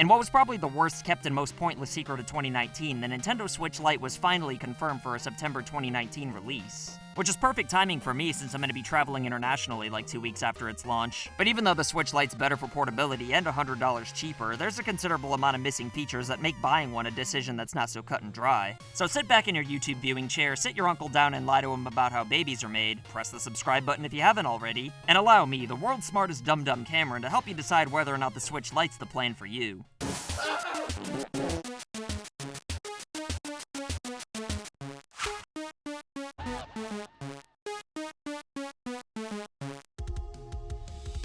In what was probably the worst kept and most pointless secret of 2019, the Nintendo Switch Lite was finally confirmed for a September 2019 release. Which is perfect timing for me since I'm going to be traveling internationally like 2 weeks after its launch. But even though the Switch Lite's better for portability and $100 cheaper, there's a considerable amount of missing features that make buying one a decision that's not so cut and dry. So sit back in your YouTube viewing chair, sit your uncle down and lie to him about how babies are made, press the subscribe button if you haven't already, and allow me, the world's smartest dum-dum Cameron, to help you decide whether or not the Switch Lite's the plan for you.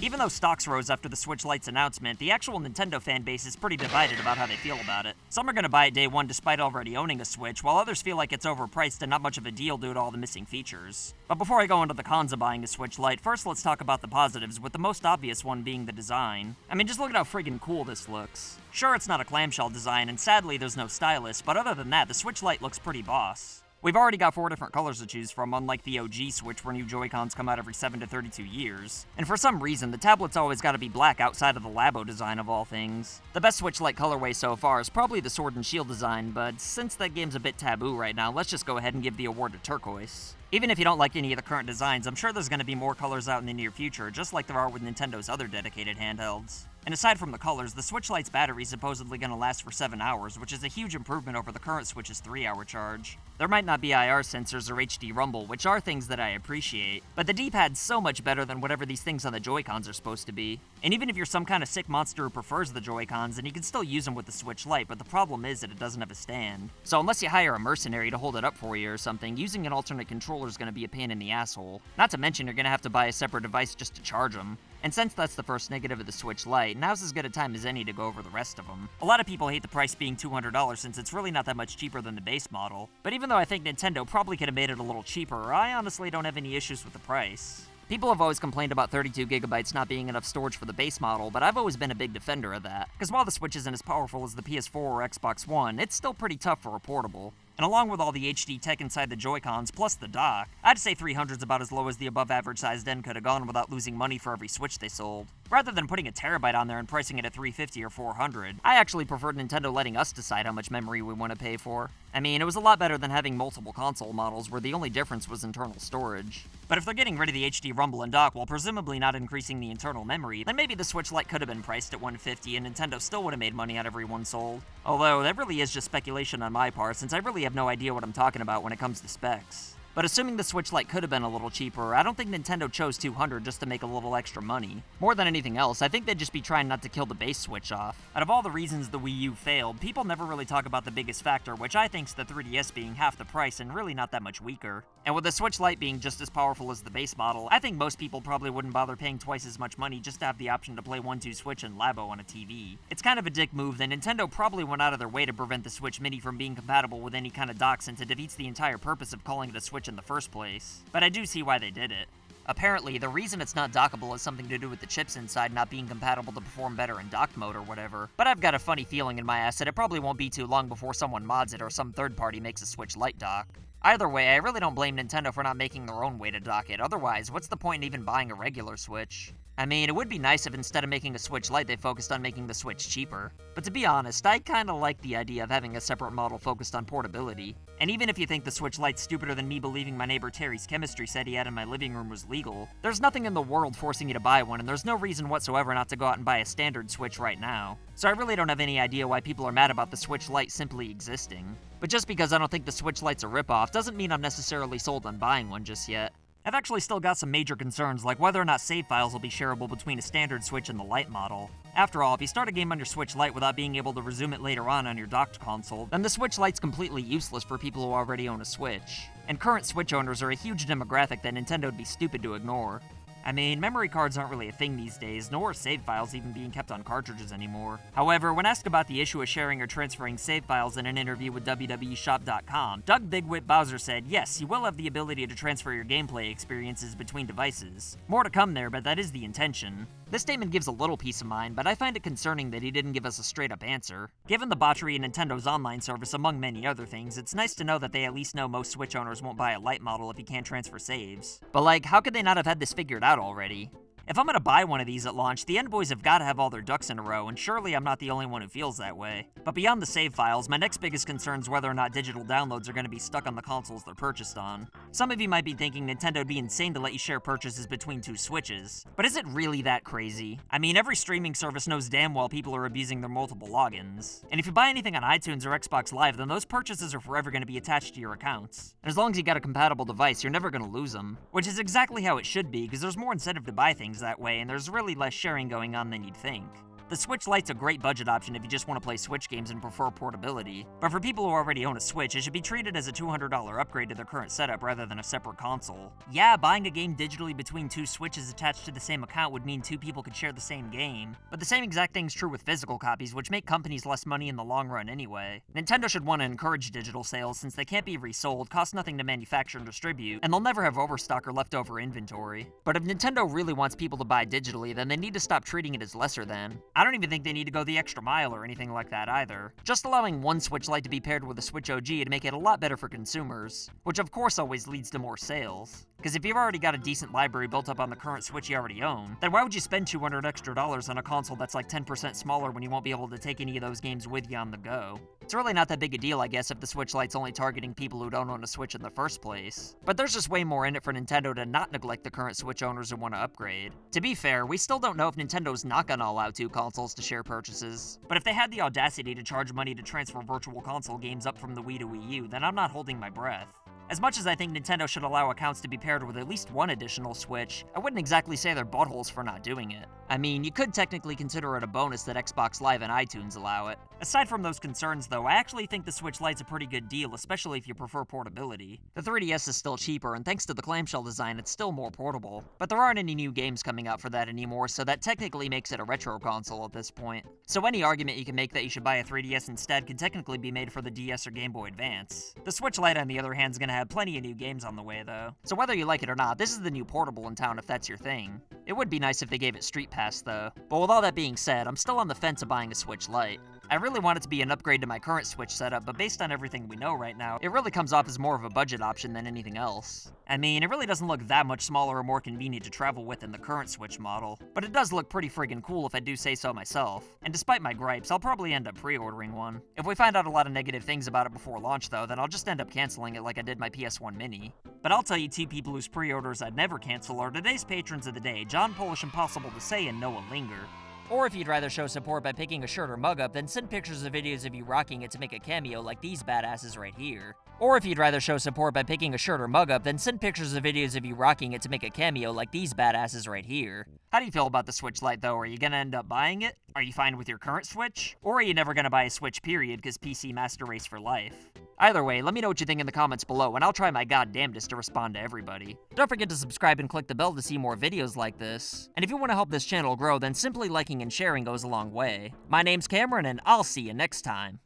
Even though stocks rose after the Switch Lite's announcement, the actual Nintendo fanbase is pretty divided about how they feel about it. Some are going to buy it day one despite already owning a Switch, while others feel like it's overpriced and not much of a deal due to all the missing features. But before I go into the cons of buying a Switch Lite, first let's talk about the positives, with the most obvious one being the design. I mean, just look at how friggin' cool this looks. Sure, it's not a clamshell design, and sadly there's no stylus, but other than that, the Switch Lite looks pretty boss. We've already got 4 different colors to choose from, unlike the OG Switch where new Joy-Cons come out every 7 to 32 years. And for some reason, the tablet's always gotta be black outside of the Labo design of all things. The best Switch Lite colorway so far is probably the Sword and Shield design, but since that game's a bit taboo right now, let's just go ahead and give the award to turquoise. Even if you don't like any of the current designs, I'm sure there's gonna be more colors out in the near future, just like there are with Nintendo's other dedicated handhelds. And aside from the colors, the Switch Lite's battery is supposedly going to last for 7 hours, which is a huge improvement over the current Switch's 3-hour charge. There might not be IR sensors or HD rumble, which are things that I appreciate, but the D-pad's so much better than whatever these things on the Joy-Cons are supposed to be. And even if you're some kind of sick monster who prefers the Joy-Cons, then you can still use them with the Switch Lite, but the problem is that it doesn't have a stand. So unless you hire a mercenary to hold it up for you or something, using an alternate controller is going to be a pain in the asshole. Not to mention you're going to have to buy a separate device just to charge them. And since that's the first negative of the Switch Lite, now's as good a time as any to go over the rest of them. A lot of people hate the price being $200 since it's really not that much cheaper than the base model, but even though I think Nintendo probably could have made it a little cheaper, I honestly don't have any issues with the price. People have always complained about 32GB not being enough storage for the base model, but I've always been a big defender of that, because while the Switch isn't as powerful as the PS4 or Xbox One, it's still pretty tough for a portable. And along with all the HD tech inside the Joy-Cons, plus the dock, I'd say 300's about as low as the above-average sized end could have gone without losing money for every Switch they sold. Rather than putting a terabyte on there and pricing it at $350 or $400, I actually preferred Nintendo letting us decide how much memory we want to pay for. I mean, it was a lot better than having multiple console models where the only difference was internal storage. But if they're getting rid of the HD rumble and dock while presumably not increasing the internal memory, then maybe the Switch Lite could have been priced at $150 and Nintendo still would have made money on every one sold. Although, that really is just speculation on my part, since I really have no idea what I'm talking about when it comes to specs. But assuming the Switch Lite could have been a little cheaper, I don't think Nintendo chose $200 just to make a little extra money. More than anything else, I think they'd just be trying not to kill the base Switch off. Out of all the reasons the Wii U failed, people never really talk about the biggest factor, which I think's the 3DS being half the price and really not that much weaker. And with the Switch Lite being just as powerful as the base model, I think most people probably wouldn't bother paying twice as much money just to have the option to play 1-2 Switch and Labo on a TV. It's kind of a dick move that Nintendo probably went out of their way to prevent the Switch Mini from being compatible with any kind of dock, since it defeats the entire purpose of calling it a Switch in the first place. But I do see why they did it. Apparently, the reason it's not dockable has something to do with the chips inside not being compatible to perform better in docked mode or whatever. But I've got a funny feeling in my ass that it probably won't be too long before someone mods it or some third party makes a Switch Lite dock. Either way, I really don't blame Nintendo for not making their own way to dock it. Otherwise, what's the point in even buying a regular Switch? I mean, it would be nice if instead of making a Switch Lite, they focused on making the Switch cheaper. But to be honest, I kinda like the idea of having a separate model focused on portability. And even if you think the Switch Lite's stupider than me believing my neighbor Terry's chemistry set he had in my living room was legal, there's nothing in the world forcing you to buy one, and there's no reason whatsoever not to go out and buy a standard Switch right now. So I really don't have any idea why people are mad about the Switch Lite simply existing. But just because I don't think the Switch Lite's a ripoff doesn't mean I'm necessarily sold on buying one just yet. I've actually still got some major concerns, like whether or not save files will be shareable between a standard Switch and the Lite model. After all, if you start a game on your Switch Lite without being able to resume it later on your docked console, then the Switch Lite's completely useless for people who already own a Switch. And current Switch owners are a huge demographic that Nintendo would be stupid to ignore. I mean, memory cards aren't really a thing these days, nor are save files even being kept on cartridges anymore. However, when asked about the issue of sharing or transferring save files in an interview with WWEshop.com, Doug Bigwit Bowser said, yes, you will have the ability to transfer your gameplay experiences between devices. More to come there, but that is the intention. This statement gives a little peace of mind, but I find it concerning that he didn't give us a straight-up answer. Given the botchery in Nintendo's online service, among many other things, it's nice to know that they at least know most Switch owners won't buy a Lite model if you can't transfer saves. But like, how could they not have had this figured out already? If I'm gonna buy one of these at launch, the end boys have gotta have all their ducks in a row, and surely I'm not the only one who feels that way. But beyond the save files, my next biggest concern is whether or not digital downloads are gonna be stuck on the consoles they're purchased on. Some of you might be thinking Nintendo would be insane to let you share purchases between two Switches, but is it really that crazy? I mean, every streaming service knows damn well people are abusing their multiple logins. And if you buy anything on iTunes or Xbox Live, then those purchases are forever gonna be attached to your accounts. And as long as you got a compatible device, you're never gonna lose them. Which is exactly how it should be, because there's more incentive to buy things that way, and there's really less sharing going on than you'd think. The Switch Lite's a great budget option if you just want to play Switch games and prefer portability, but for people who already own a Switch, it should be treated as a $200 upgrade to their current setup rather than a separate console. Yeah, buying a game digitally between two Switches attached to the same account would mean two people could share the same game, but the same exact thing's true with physical copies, which make companies less money in the long run anyway. Nintendo should want to encourage digital sales since they can't be resold, cost nothing to manufacture and distribute, and they'll never have overstock or leftover inventory. But if Nintendo really wants people to buy digitally, then they need to stop treating it as lesser than. I don't even think they need to go the extra mile or anything like that either. Just allowing one Switch Lite to be paired with a Switch OG to make it a lot better for consumers, which of course always leads to more sales. Because if you've already got a decent library built up on the current Switch you already own, then why would you spend $200 extra on a console that's like 10% smaller when you won't be able to take any of those games with you on the go? It's really not that big a deal, I guess, if the Switch Lite's only targeting people who don't own a Switch in the first place. But there's just way more in it for Nintendo to not neglect the current Switch owners who want to upgrade. To be fair, we still don't know if Nintendo's not gonna allow two consoles to share purchases. But if they had the audacity to charge money to transfer virtual console games up from the Wii to Wii U, then I'm not holding my breath. As much as I think Nintendo should allow accounts to be paired with at least one additional Switch, I wouldn't exactly say they're buttholes for not doing it. I mean, you could technically consider it a bonus that Xbox Live and iTunes allow it. Aside from those concerns though, I actually think the Switch Lite's a pretty good deal, especially if you prefer portability. The 3DS is still cheaper, and thanks to the clamshell design, it's still more portable. But there aren't any new games coming out for that anymore, so that technically makes it a retro console at this point. So any argument you can make that you should buy a 3DS instead could technically be made for the DS or Game Boy Advance. The Switch Lite, on the other hand, is gonna have plenty of new games on the way though. So whether you like it or not, this is the new portable in town if that's your thing. It would be nice if they gave it Street Pass though. But with all that being said, I'm still on the fence of buying a Switch Lite. I really want it to be an upgrade to my current Switch setup, but based on everything we know right now, it really comes off as more of a budget option than anything else. I mean, it really doesn't look that much smaller or more convenient to travel with than the current Switch model, but it does look pretty friggin' cool if I do say so myself. And despite my gripes, I'll probably end up pre-ordering one. If we find out a lot of negative things about it before launch though, then I'll just end up canceling it like I did my PS1 Mini. But I'll tell you two people whose pre-orders I'd never cancel are today's patrons of the day, John Polish Impossible to Say and Noah Linger. Or if you'd rather show support by picking a shirt or mug up, then send pictures of videos of you rocking it to make a cameo like these badasses right here. Or if you'd rather show support by picking a shirt or mug up, then send pictures of videos of you rocking it to make a cameo like these badasses right here. How do you feel about the Switch Lite though? Are you gonna end up buying it? Are you fine with your current Switch? Or are you never gonna buy a Switch period because PC Master Race for life? Either way, let me know what you think in the comments below, and I'll try my goddamnedest to respond to everybody. Don't forget to subscribe and click the bell to see more videos like this. And if you want to help this channel grow, then simply liking and sharing goes a long way. My name's Cameron, and I'll see you next time.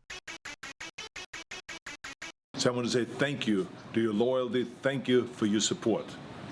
So I want to say thank you to your loyalty, thank you for your support.